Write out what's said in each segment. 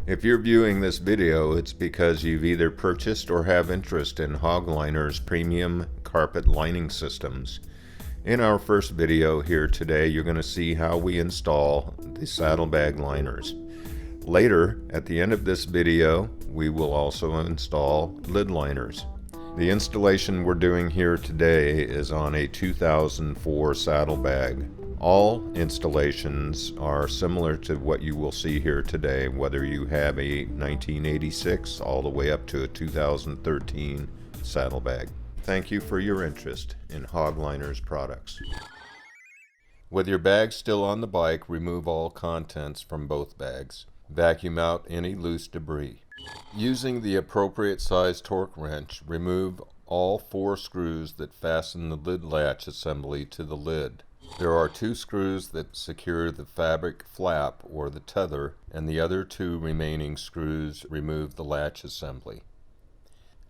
If you're viewing this video, it's because you've either purchased or have interest in Hogliners premium carpet lining systems. In our first video here today, you're going to see how we install the Saddlebag liners. Later, at the end of this video, we will also install lid liners. The installation we're doing here today is on a 2004 Saddlebag. All installations are similar to what you will see here today, whether you have a 1986 all the way up to a 2013 Saddlebag. Thank you for your interest in Hogliners products. With your bag still on the bike, remove all contents from both bags. Vacuum out any loose debris. Using the appropriate size torque wrench, remove all 4 screws that fasten the lid latch assembly to the lid. There are 2 screws that secure the fabric flap or the tether, and the other 2 remaining screws remove the latch assembly.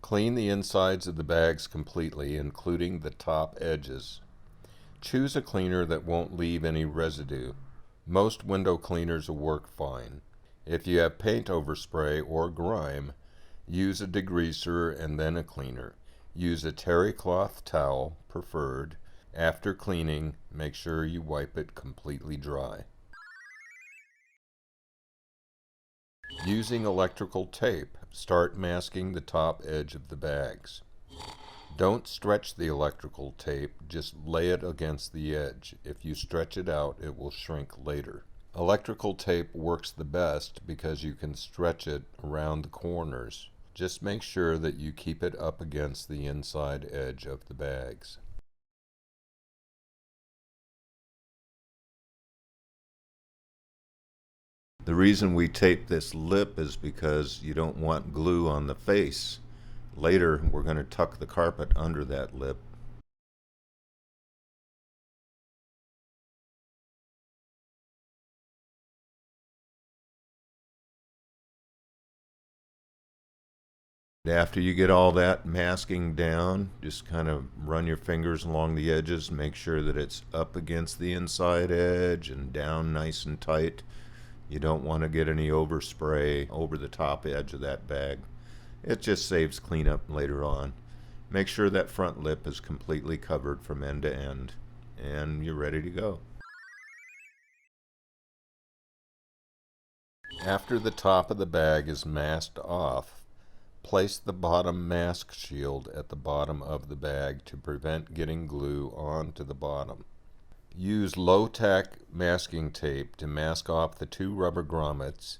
Clean the insides of the bags completely, including the top edges. Choose a cleaner that won't leave any residue. Most window cleaners will work fine. If you have paint overspray or grime, use a degreaser and then a cleaner. Use a terry cloth towel, preferred. After cleaning, make sure you wipe it completely dry. Using electrical tape, start masking the top edge of the bags. Don't stretch the electrical tape, just lay it against the edge. If you stretch it out, it will shrink later. Electrical tape works the best because you can stretch it around the corners. Just make sure that you keep it up against the inside edge of the bags. The reason we tape this lip is because you don't want glue on the face. Later, we're going to tuck the carpet under that lip. After you get all that masking down, just kind of run your fingers along the edges, make sure that it's up against the inside edge and down nice and tight. You don't want to get any overspray over the top edge of that bag. It just saves cleanup later on. Make sure that front lip is completely covered from end to end, and you're ready to go. After the top of the bag is masked off, place the bottom mask shield at the bottom of the bag to prevent getting glue onto the bottom. Use low-tack masking tape to mask off the 2 rubber grommets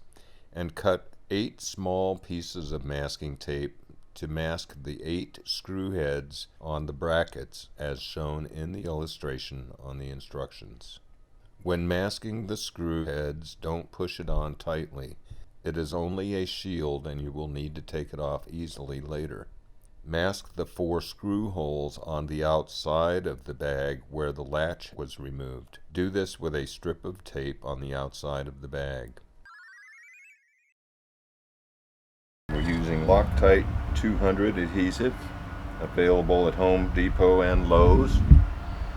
and cut 8 small pieces of masking tape to mask the 8 screw heads on the brackets as shown in the illustration on the instructions. When masking the screw heads, don't push it on tightly. It is only a shield and you will need to take it off easily later. Mask the 4 screw holes on the outside of the bag where the latch was removed. Do this with a strip of tape on the outside of the bag. We're using Loctite 200 adhesive, available at Home Depot and Lowe's.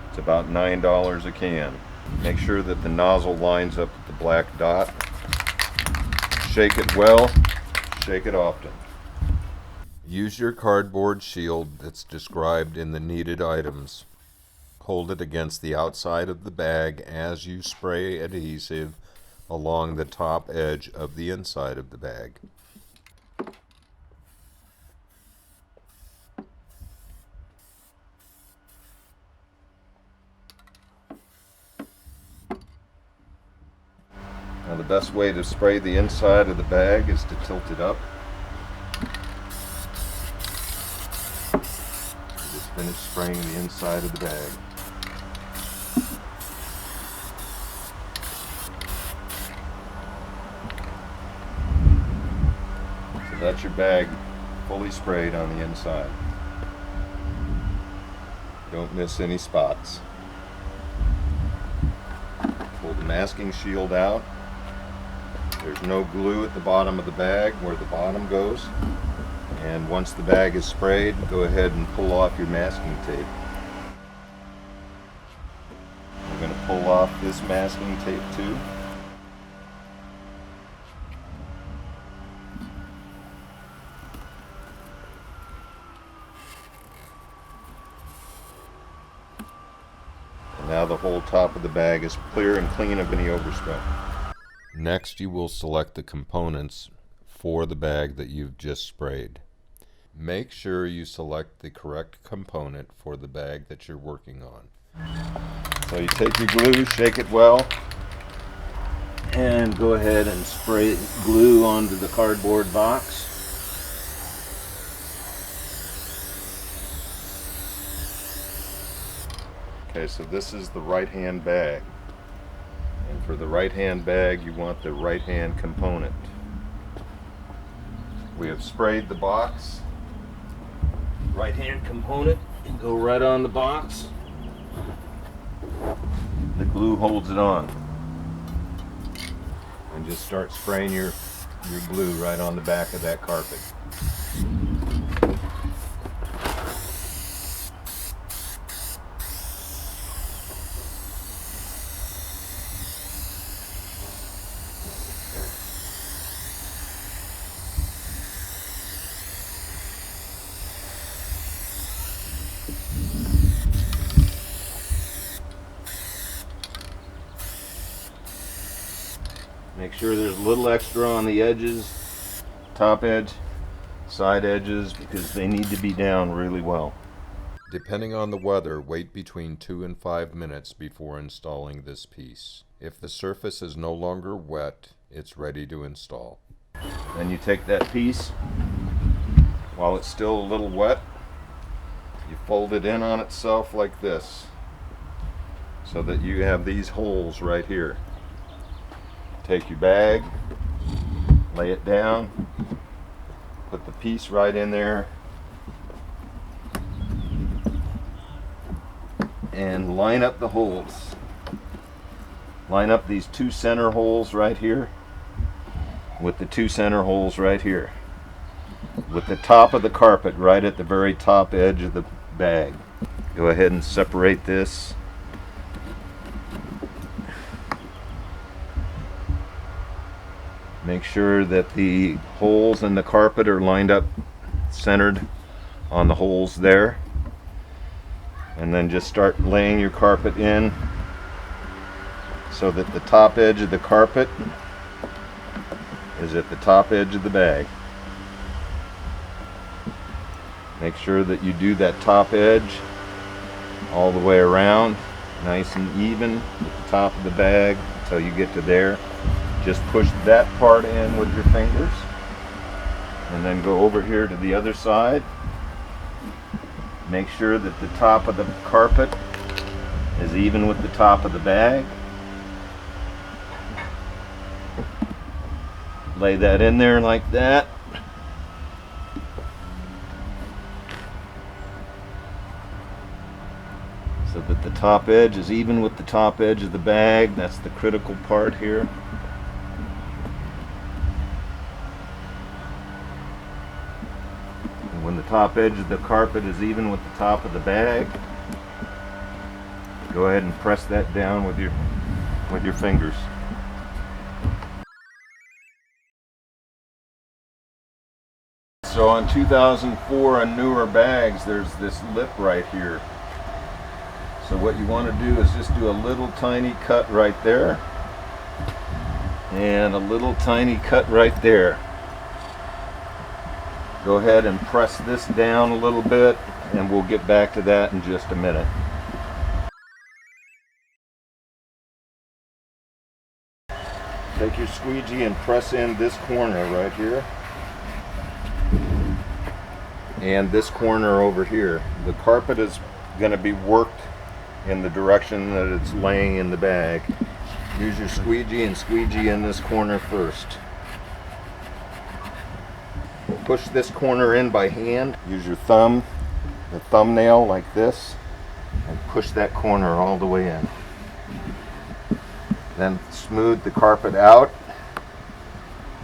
It's about $9 a can. Make sure that the nozzle lines up with the black dot. Shake it well, shake it often. Use your cardboard shield that's described in the needed items. Hold it against the outside of the bag as you spray adhesive along the top edge of the inside of the bag. Now the best way to spray the inside of the bag is to tilt it up. Just finish spraying the inside of the bag. So that's your bag fully sprayed on the inside. Don't miss any spots. Pull the masking shield out. There's no glue at the bottom of the bag where the bottom goes. And once the bag is sprayed, go ahead and pull off your masking tape. We're going to pull off this masking tape too. Now the whole top of the bag is clear and clean of any overspray. Next, you will select the components for the bag that you've just sprayed. Make sure you select the correct component for the bag that you're working on. So you take your glue, shake it well, and go ahead and spray glue onto the cardboard box. Okay, so this is the right-hand bag. And for the right-hand bag, you want the right-hand component. We have sprayed the box. Right-hand component can go right on the box. The glue holds it on. And just start spraying your glue right on the back of that carpet. Make sure there's a little extra on the edges, top edge, side edges, because they need to be down really well. Depending on the weather, wait between 2 and 5 minutes before installing this piece. If the surface is no longer wet, it's ready to install. Then you take that piece, while it's still a little wet, you fold it in on itself like this, so that you have these holes right here. Take your bag, lay it down, put the piece right in there, and line up the holes. Line up these 2 center holes right here with the 2 center holes right here, with the top of the carpet right at the very top edge of the bag. Go ahead and separate this. Make sure that the holes in the carpet are lined up, centered on the holes there. And then just start laying your carpet in so that the top edge of the carpet is at the top edge of the bag. Make sure that you do that top edge all the way around, nice and even at the top of the bag until you get to there. Just push that part in with your fingers and then go over here to the other side. Make sure that the top of the carpet is even with the top of the bag. Lay that in there like that. So that the top edge is even with the top edge of the bag. That's the critical part here. When the top edge of the carpet is even with the top of the bag, go ahead and press that down with your fingers. So on 2004 and newer bags, there's this lip right here. So what you want to do is just do a little tiny cut right there and a little tiny cut right there. Go ahead and press this down a little bit, and we'll get back to that in just a minute. Take your squeegee and press in this corner right here. And this corner over here. The carpet is going to be worked in the direction that it's laying in the bag. Use your squeegee and squeegee in this corner first. Push this corner in by hand. Use your thumb, the thumbnail like this, and push that corner all the way in. Then smooth the carpet out.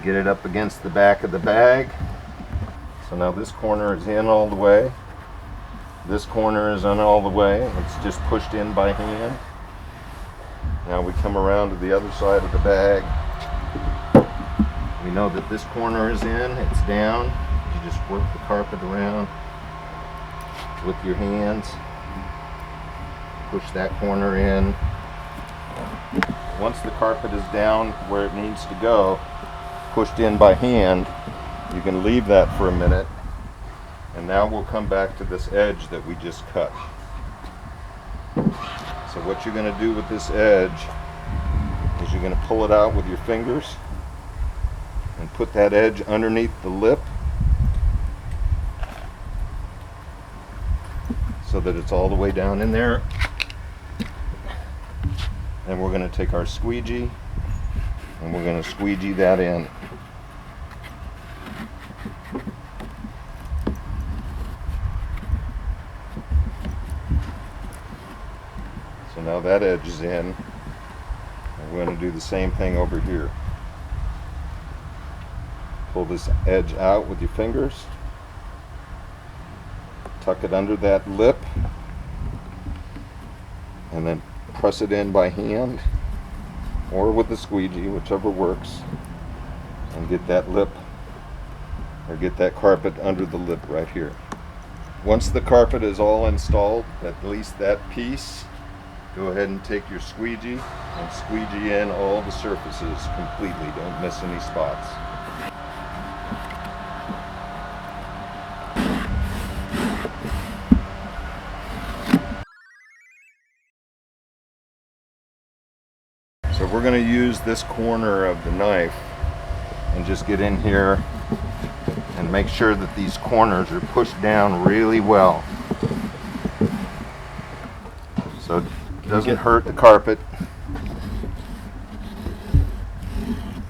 Get it up against the back of the bag. So now this corner is in all the way. This corner is in all the way. It's just pushed in by hand. Now we come around to the other side of the bag. We know that this corner is in, it's down. You just work the carpet around with your hands. push that corner in. Once the carpet is down where it needs to go, pushed in by hand, you can leave that for a minute. And now we'll come back to this edge that we just cut. So what you're going to do with this edge is you're going to pull it out with your fingers and put that edge underneath the lip so that it's all the way down in there. And we're going to take our squeegee and we're going to squeegee that in. So now that edge is in, and we're going to do the same thing over here. Pull this edge out with your fingers, tuck it under that lip, and then press it in by hand or with the squeegee, whichever works, and get that lip or get that carpet under the lip right here. Once the carpet is all installed, at least that piece, go ahead and take your squeegee and squeegee in all the surfaces completely. Don't miss any spots. So we're going to use this corner of the knife and just get in here and make sure that these corners are pushed down really well, so it doesn't hurt the carpet.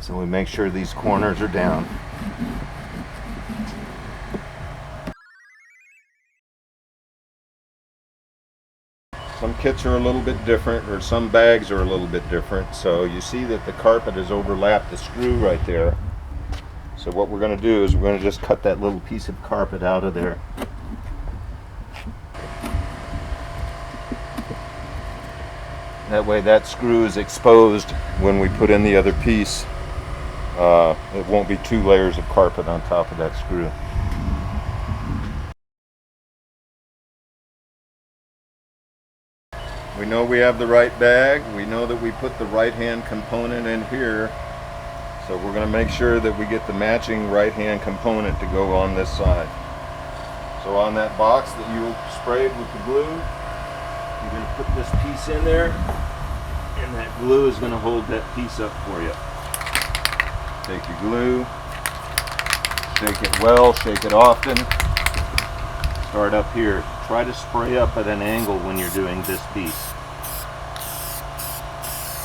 So we make sure these corners are down. Some kits are a little bit different, or some bags are a little bit different. So you see that the carpet has overlapped the screw right there. So what we're going to do is we're going to just cut that little piece of carpet out of there. That way that screw is exposed when we put in the other piece. It won't be two layers of carpet on top of that screw. We know we have the right bag. We know that we put the right hand component in here. So we're going to make sure that we get the matching right hand component to go on this side. So on that box that you sprayed with the glue, you're going to put this piece in there, and that glue is going to hold that piece up for you. Take your glue, shake it well, shake it often. Start up here. Try to spray up at an angle when you're doing this piece.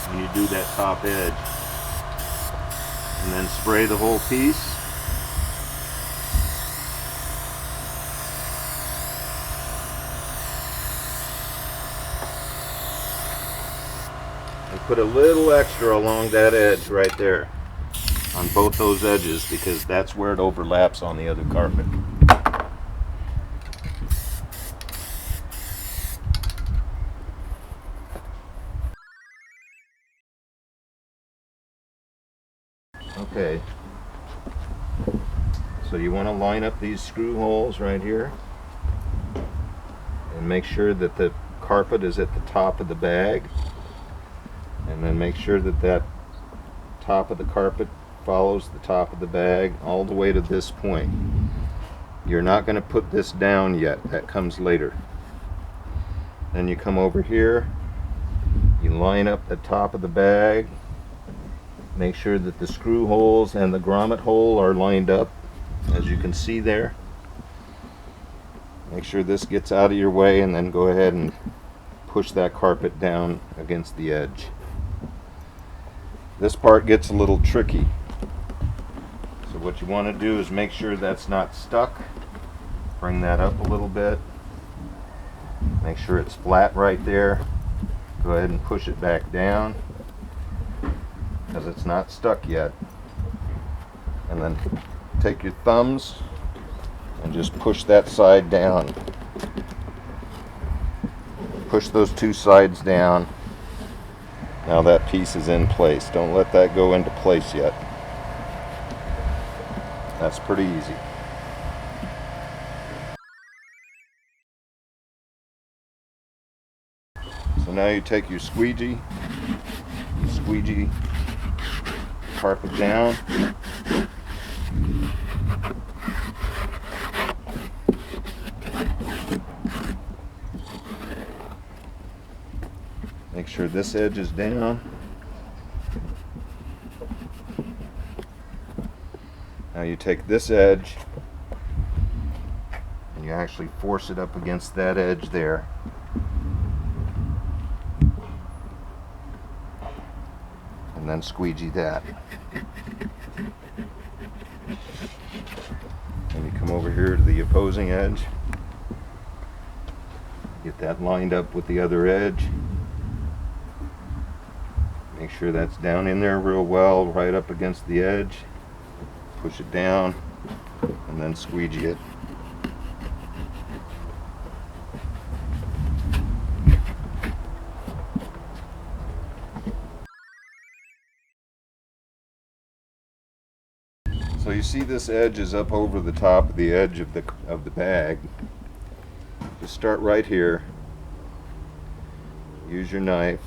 When you do that top edge. And then spray the whole piece. And put a little extra along that edge right there. On both those edges, because that's where it overlaps on the other carpet. Okay, so you want to line up these screw holes right here and make sure that the carpet is at the top of the bag, and then make sure that that top of the carpet follows the top of the bag all the way to this point. You're not going to put this down yet, that comes later. Then you come over here, you line up the top of the bag. Make sure that the screw holes and the grommet hole are lined up, as you can see there. Make sure this gets out of your way, and then go ahead and push that carpet down against the edge. This part gets a little tricky. So what you want to do is make sure that's not stuck. Bring that up a little bit. Make sure it's flat right there. Go ahead and push it back down, because it's not stuck yet. And then take your thumbs and just push that side down. Push those two sides down. Now that piece is in place. Don't let that go into place yet. That's pretty easy. now you take your squeegee, carpet down. Make sure this edge is down. Now you take this edge and you actually force it up against that edge there. And then squeegee that. And you come over here to the opposing edge. Get that lined up with the other edge. Make sure that's down in there real well, right up against the edge. Push it down and then squeegee it. So you see this edge is up over the top of the edge of the bag. Just start right here. Use your knife.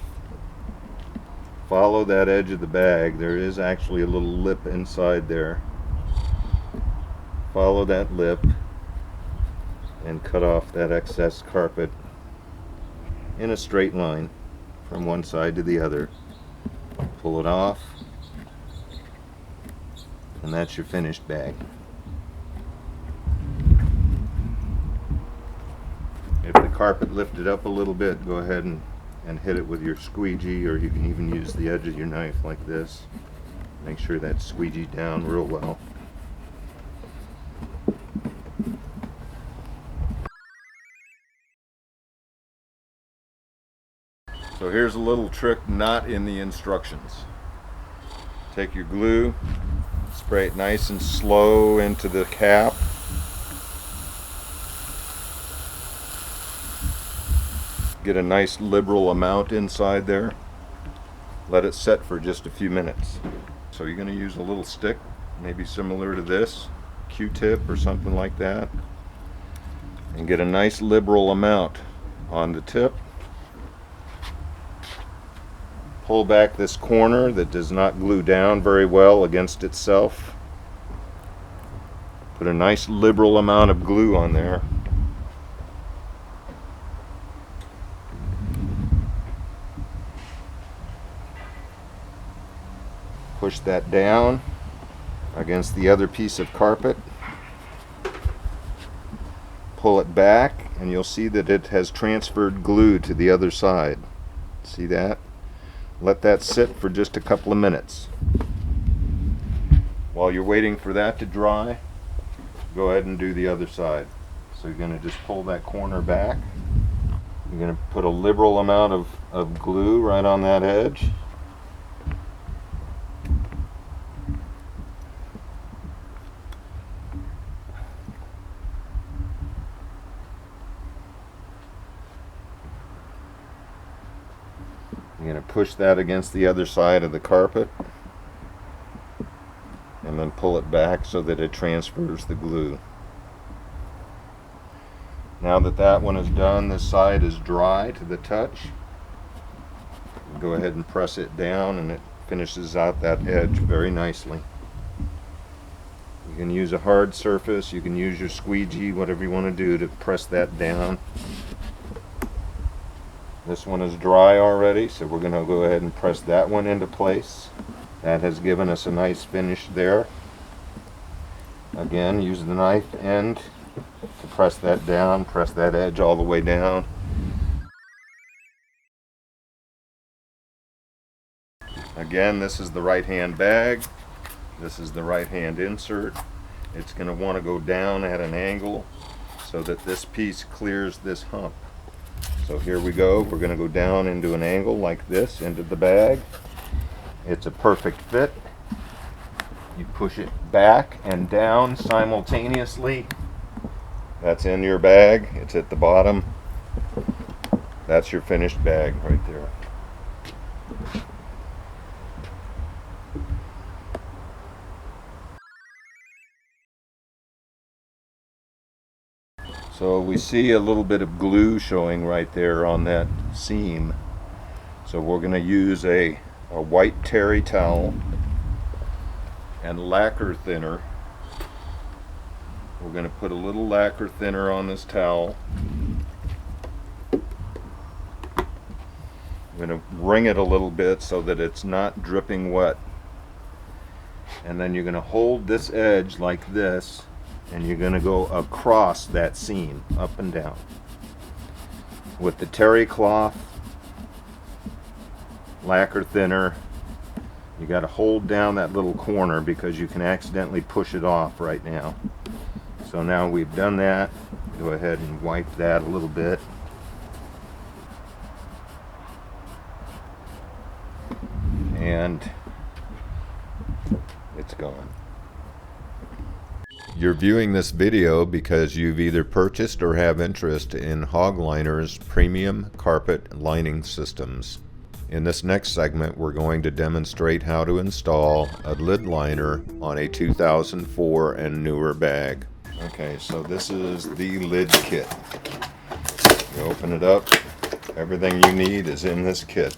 Follow that edge of the bag. There is actually a little lip inside there. Follow that lip and cut off that excess carpet in a straight line from one side to the other. Pull it off, and that's your finished bag. If the carpet lifted up a little bit, go ahead and hit it with your squeegee, or you can even use the edge of your knife like this. Make sure that's squeegeed down real well. So here's a little trick not in the instructions. Take your glue, spray it nice and slow into the cap. Get a nice liberal amount inside there. Let it set for just a few minutes. So you're going to use a little stick, maybe similar to this, Q-tip or something like that, and get a nice liberal amount on the tip. Pull back this corner that does not glue down very well against itself. Put a nice liberal amount of glue on there. Push that down against the other piece of carpet. Pull it back and you'll see that it has transferred glue to the other side. See that? Let that sit for just a couple of minutes. While you're waiting for that to dry, go ahead and do the other side. So you're going to just pull that corner back. You're going to put a liberal amount of glue right on that edge. You're going to push that against the other side of the carpet and then pull it back so that it transfers the glue. Now that that one is done, this side is dry to the touch. Go ahead and press it down and it finishes out that edge very nicely. You can use a hard surface, you can use your squeegee, whatever you want to do to press that down. This one is dry already, so we're going to go ahead and press that one into place. That has given us a nice finish there. Again, use the knife end to press that down, press that edge all the way down. Again, this is the right hand bag. This is the right hand insert. It's going to want to go down at an angle so that this piece clears this hump. So here we go. We're going to go down into an angle like this into the bag. It's a perfect fit. You push it back and down simultaneously. That's in your bag. It's at the bottom. That's your finished bag right there. So we see a little bit of glue showing right there on that seam. So we're going to use a white terry towel and lacquer thinner. We're going to put a little lacquer thinner on this towel. I'm going to wring it a little bit so that it's not dripping wet. And then you're going to hold this edge like this, and you're going to go across that seam, up and down. With the terry cloth, lacquer thinner, you got to hold down that little corner because you can accidentally push it off right now. So now we've done that, go ahead and wipe that a little bit. And it's gone. You're viewing this video because you've either purchased or have interest in Hogliners premium carpet lining systems. In this next segment, we're going to demonstrate how to install a lid liner on a 2004 and newer bag. Okay, so this is the lid kit. You open it up, everything you need is in this kit.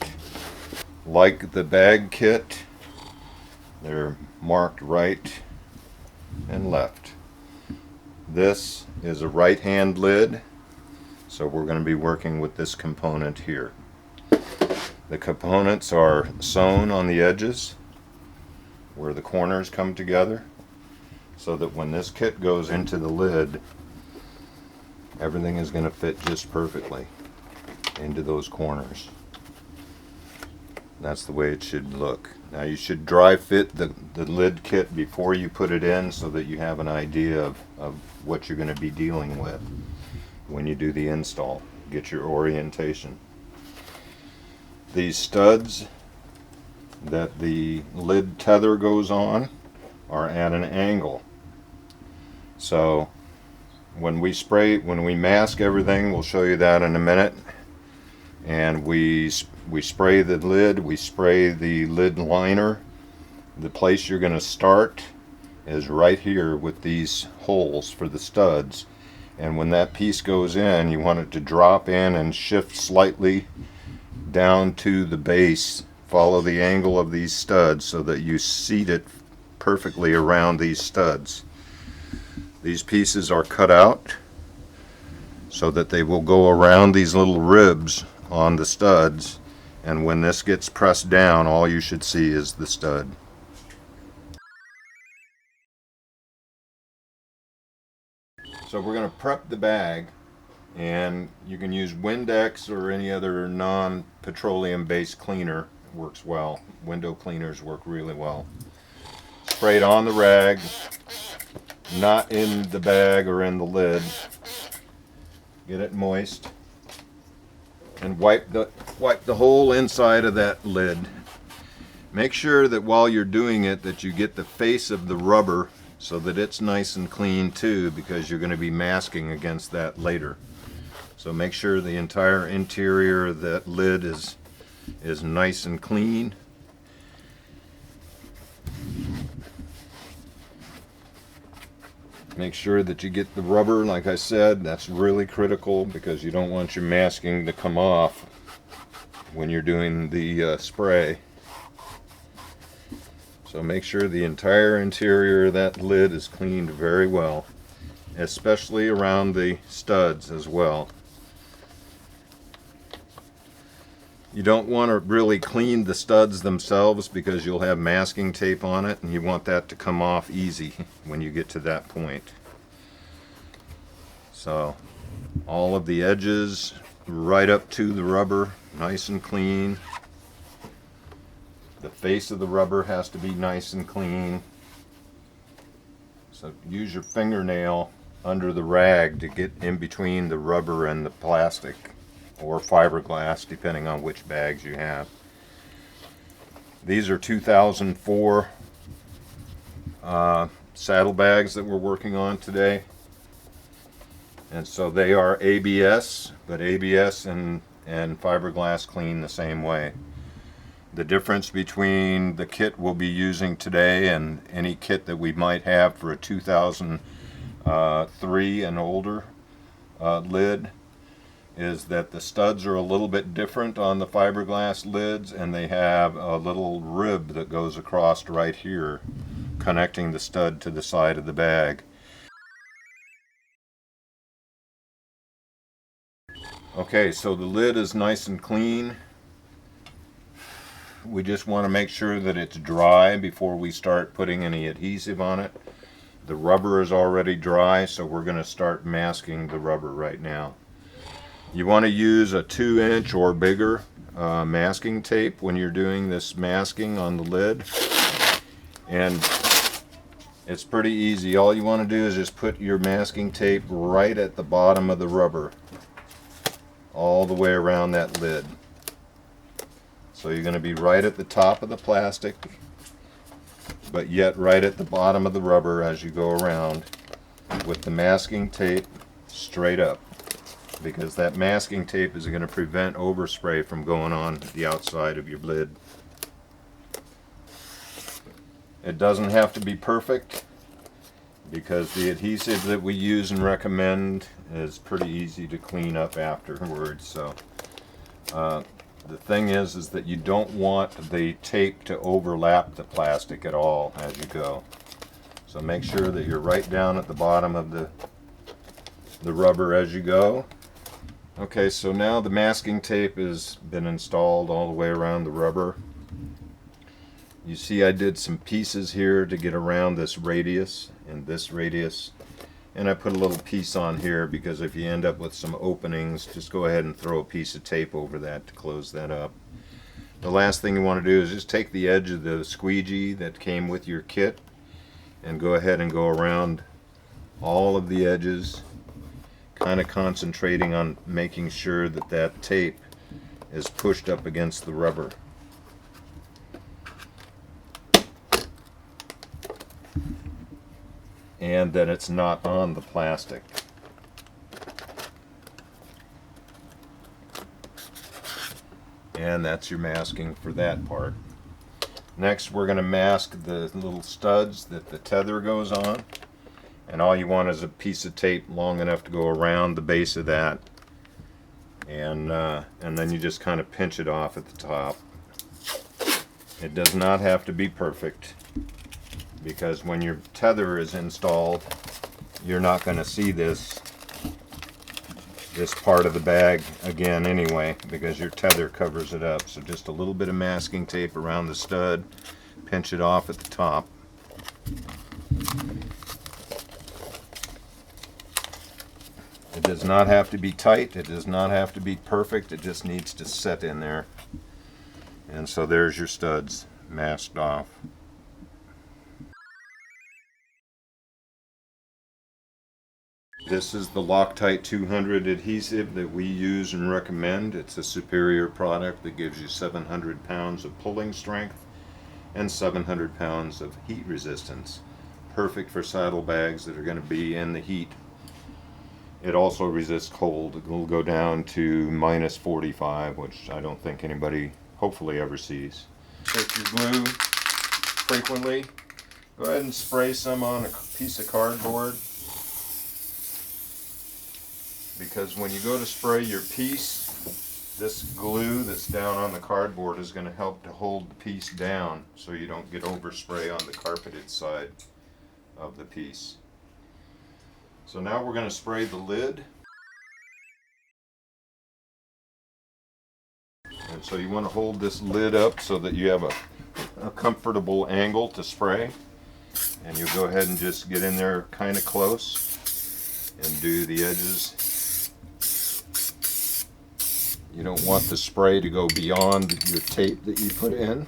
Like the bag kit, they're marked right and left. This is a right-hand lid, so we're going to be working with this component here. The components are sewn on the edges where the corners come together, so that when this kit goes into the lid, everything is going to fit just perfectly into those corners. That's the way it should look. Now you should dry fit the lid kit before you put it in so that you have an idea of what you're going to be dealing with when you do the install. Get your orientation. These studs that the lid tether goes on are at an angle. So when we mask everything, we'll show you that in a minute, and we spray the lid, we spray the lid liner. The place you're going to start is right here with these holes for the studs, and when that piece goes in, you want it to drop in and shift slightly down to the base. Follow the angle of these studs so that you seat it perfectly around these studs. These pieces are cut out so that they will go around these little ribs on the studs, and when this gets pressed down, all you should see is the stud. So we're going to prep the bag, and you can use Windex or any other non-petroleum based cleaner. It works well. Window cleaners work really well. Spray it on the rag, not in the bag or in the lid. Get it moist, and wipe the whole inside of that lid. Make sure that while you're doing it that you get the face of the rubber so that it's nice and clean too, because you're going to be masking against that later. So make sure the entire interior of that lid is nice and clean. Make sure that you get the rubber, like I said, that's really critical because you don't want your masking to come off when you're doing the spray. So make sure the entire interior of that lid is cleaned very well, especially around the studs as well. You don't want to really clean the studs themselves because you'll have masking tape on it, and you want that to come off easy when you get to that point. So all of the edges right up to the rubber, nice and clean. The face of the rubber has to be nice and clean. So use your fingernail under the rag to get in between the rubber and the plastic or fiberglass, depending on which bags you have. These are 2004 saddlebags that we're working on today, and so they are ABS, but ABS and fiberglass clean the same way. The difference between the kit we'll be using today and any kit that we might have for a 2003 and older lid is that the studs are a little bit different on the fiberglass lids, and they have a little rib that goes across right here connecting the stud to the side of the bag. Okay, so the lid is nice and clean. We just want to make sure that it's dry before we start putting any adhesive on it. The rubber is already dry, so we're going to start masking the rubber right now. You want to use a 2-inch or bigger masking tape when you're doing this masking on the lid. And it's pretty easy. All you want to do is just put your masking tape right at the bottom of the rubber, all the way around that lid. So you're going to be right at the top of the plastic, but yet right at the bottom of the rubber as you go around, with the masking tape straight up, because that masking tape is going to prevent overspray from going on the outside of your lid. It doesn't have to be perfect, because the adhesive that we use and recommend is pretty easy to clean up afterwards. So the thing is that you don't want the tape to overlap the plastic at all as you go. So make sure that you're right down at the bottom of the rubber as you go. Okay, so now the masking tape has been installed all the way around the rubber. You see I did some pieces here to get around this radius and this radius, and I put a little piece on here because if you end up with some openings, just go ahead and throw a piece of tape over that to close that up. The last thing you want to do is just take the edge of the squeegee that came with your kit and go ahead and go around all of the edges, kind of concentrating on making sure that that tape is pushed up against the rubber. And that it's not on the plastic. And that's your masking for that part. Next, we're going to mask the little studs that the tether goes on. And all you want is a piece of tape long enough to go around the base of that. And then you just kind of pinch it off at the top. It does not have to be perfect, because when your tether is installed, you're not going to see this part of the bag again anyway, because your tether covers it up. So just a little bit of masking tape around the stud, pinch it off at the top. It does not have to be tight, it does not have to be perfect, it just needs to set in there. And so there's your studs masked off. This is the Loctite 200 adhesive that we use and recommend. It's a superior product that gives you 700 pounds of pulling strength and 700 pounds of heat resistance. Perfect for saddlebags that are going to be in the heat. It also resists cold. It will go down to minus 45, which I don't think anybody hopefully ever sees. Take your glue frequently. Go ahead and spray some on a piece of cardboard, because when you go to spray your piece, this glue that's down on the cardboard is going to help to hold the piece down so you don't get overspray on the carpeted side of the piece. So now we're going to spray the lid. And so you want to hold this lid up so that you have a comfortable angle to spray. And you go ahead and just get in there kind of close and do the edges. You don't want the spray to go beyond your tape that you put in.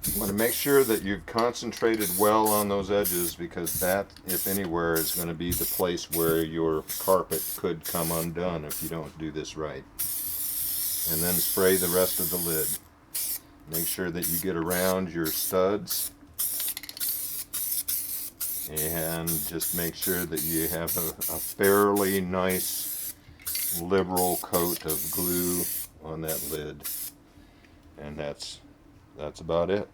You want to make sure that you've concentrated well on those edges, because that, if anywhere, is going to be the place where your carpet could come undone if you don't do this right. And then spray the rest of the lid. Make sure that you get around your studs, and just make sure that you have a fairly nice liberal coat of glue on that lid. And that's about it.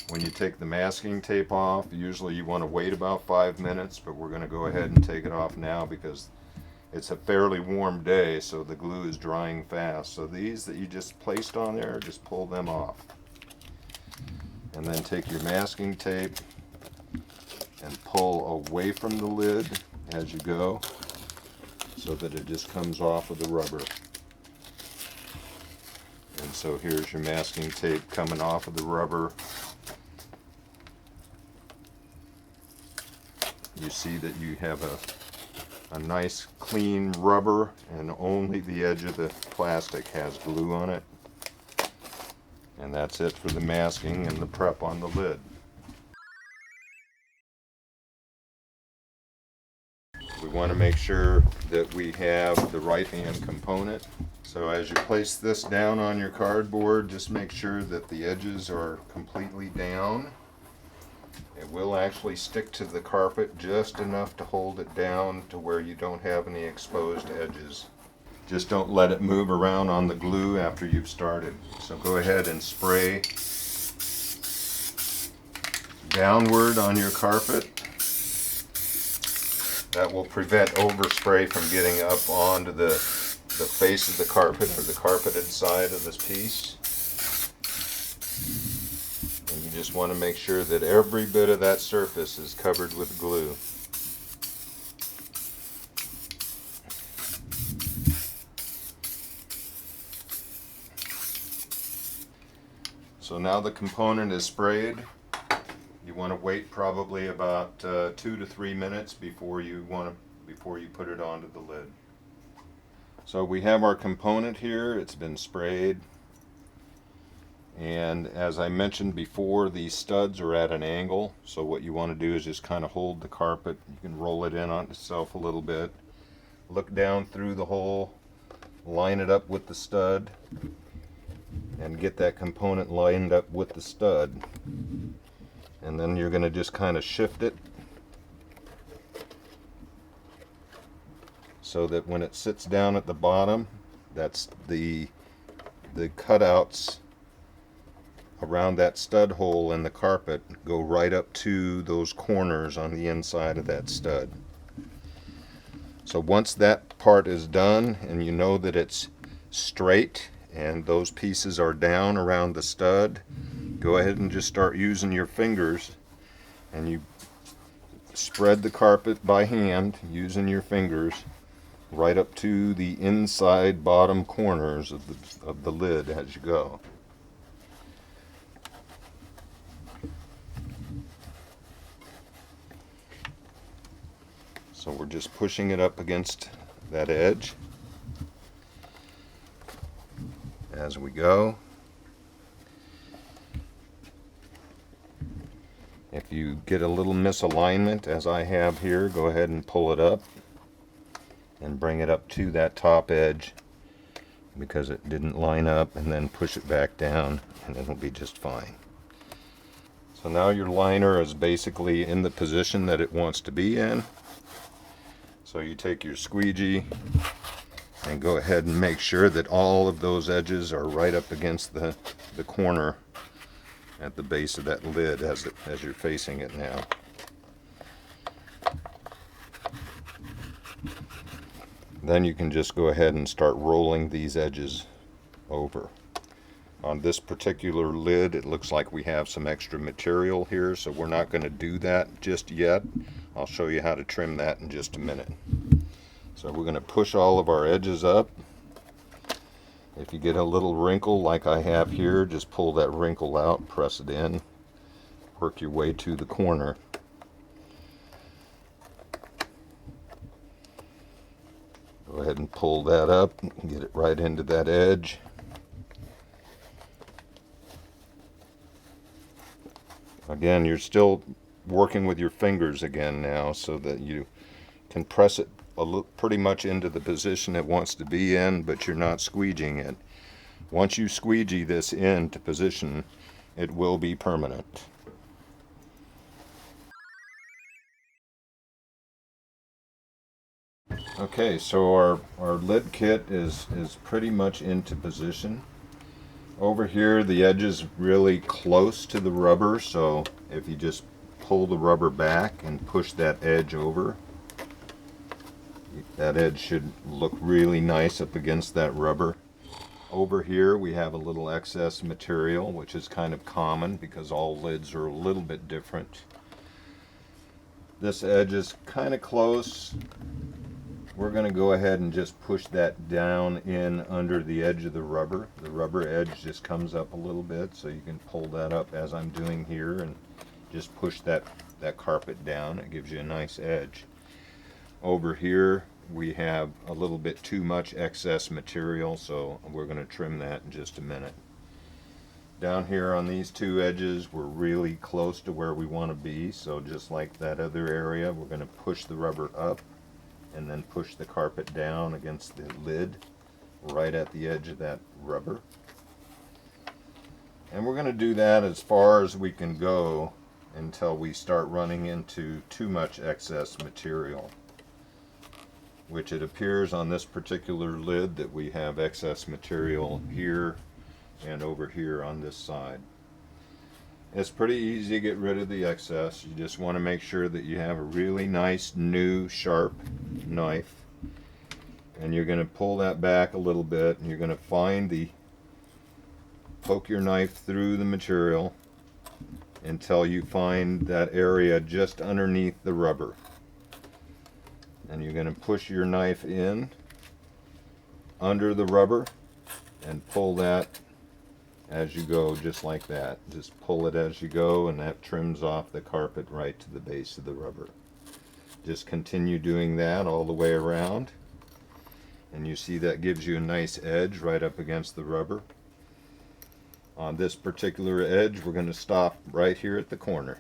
When you take the masking tape off, usually you want to wait about 5 minutes, but we're going to go ahead and take it off now because It's a fairly warm day, so the glue is drying fast. So these that you just placed on there, just pull them off. And then take your masking tape and pull away from the lid as you go, so that it just comes off of the rubber. And so here's your masking tape coming off of the rubber. You see that you have a nice clean rubber, and only the edge of the plastic has glue on it. And that's it for the masking and the prep on the lid. We want to make sure that we have the right hand component. So as you place this down on your cardboard, just make sure that the edges are completely down. It will actually stick to the carpet just enough to hold it down to where you don't have any exposed edges. Just don't let it move around on the glue after you've started. So go ahead and spray downward on your carpet. That will prevent overspray from getting up onto the face of the carpet or the carpeted side of this piece. And you just want to make sure that every bit of that surface is covered with glue. So now the component is sprayed. You want to wait probably about 2 to 3 minutes before you put it onto the lid. So we have our component here. It's been sprayed, and as I mentioned before, these studs are at an angle. So what you want to do is just kind of hold the carpet. You can roll it in on itself a little bit. Look down through the hole, line it up with the stud, and get that component lined up with the stud. And then you're going to just kind of shift it so that when it sits down at the bottom, that's the cutouts around that stud hole in the carpet go right up to those corners on the inside of that stud. So once that part is done and you know that it's straight and those pieces are down around the stud, go ahead and just start using your fingers, and you spread the carpet by hand using your fingers right up to the inside bottom corners of the lid as you go. So we're just pushing it up against that edge as we go. If you get a little misalignment, as I have here, go ahead and pull it up and bring it up to that top edge because it didn't line up, and then push it back down and it'll be just fine. So now your liner is basically in the position that it wants to be in. So you take your squeegee and go ahead and make sure that all of those edges are right up against the corner at the base of that lid as you're facing it now. Then you can just go ahead and start rolling these edges over. On this particular lid, it looks like we have some extra material here, so we're not going to do that just yet. I'll show you how to trim that in just a minute. So we're going to push all of our edges up. If you get a little wrinkle like I have here, just pull that wrinkle out, press it in, work your way to the corner. Go ahead and pull that up, get it right into that edge. Again, you're still working with your fingers again now so that you can press it pretty much into the position it wants to be in, but you're not squeegeeing it. Once you squeegee this into position, it will be permanent. Okay, so our lid kit is pretty much into position. Over here the edge is really close to the rubber, so if you just pull the rubber back and push that edge over, That edge should look really nice up against that rubber. Over here we have a little excess material, which is kind of common because all lids are a little bit different. This edge is kind of close. We're going to go ahead and just push that down in under the edge of the rubber. The rubber edge just comes up a little bit, so you can pull that up as I'm doing here and just push that carpet down. It gives you a nice edge. Over here we have a little bit too much excess material, so we're going to trim that in just a minute. Down here on these two edges we're really close to where we want to be, so just like that other area, we're going to push the rubber up and then push the carpet down against the lid right at the edge of that rubber. And we're going to do that as far as we can go until we start running into too much excess material, which it appears on this particular lid that we have excess material here and over here on this side. It's pretty easy to get rid of the excess. You just want to make sure that you have a really nice new sharp knife, and you're going to pull that back a little bit, and you're going to poke your knife through the material until you find that area just underneath the rubber, and you're going to push your knife in under the rubber and pull that as you go, just like that. Just pull it as you go, and that trims off the carpet right to the base of the rubber. Just continue doing that all the way around, and you see that gives you a nice edge right up against the rubber. On this particular edge we're going to stop right here at the corner.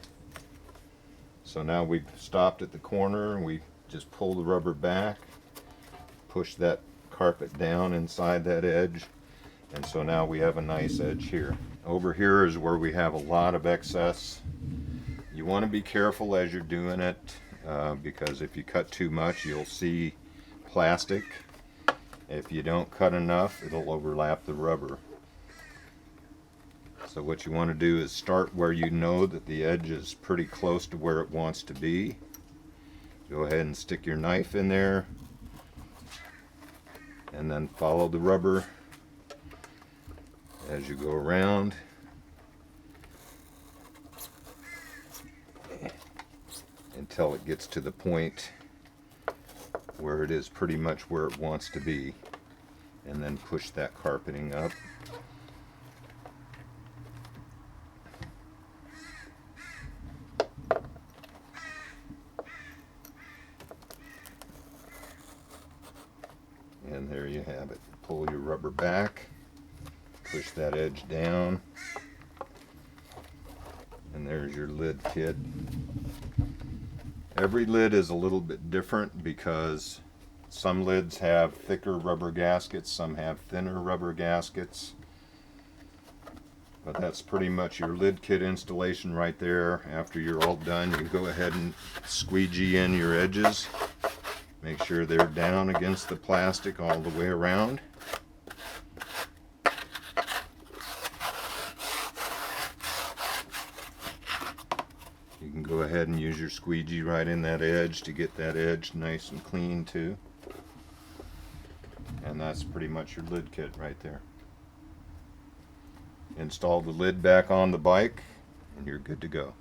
So now we've stopped at the corner, and we just pull the rubber back, push that carpet down inside that edge, and so now we have a nice edge here. Over here is where we have a lot of excess. You want to be careful as you're doing it, because if you cut too much you'll see plastic. If you don't cut enough, it'll overlap the rubber. So what you want to do is start where you know that the edge is pretty close to where it wants to be. Go ahead and stick your knife in there, and then follow the rubber as you go around. Until it gets to the point where it is pretty much where it wants to be, and then push that carpeting up. And there you have it. Pull your rubber back, push that edge down, and there's your lid kit. Every lid is a little bit different because some lids have thicker rubber gaskets, some have thinner rubber gaskets. But that's pretty much your lid kit installation right there. After you're all done, you go ahead and squeegee in your edges. Make sure they're down against the plastic all the way around. You can go ahead and use your squeegee right in that edge to get that edge nice and clean too. And that's pretty much your lid kit right there. Install the lid back on the bike and you're good to go.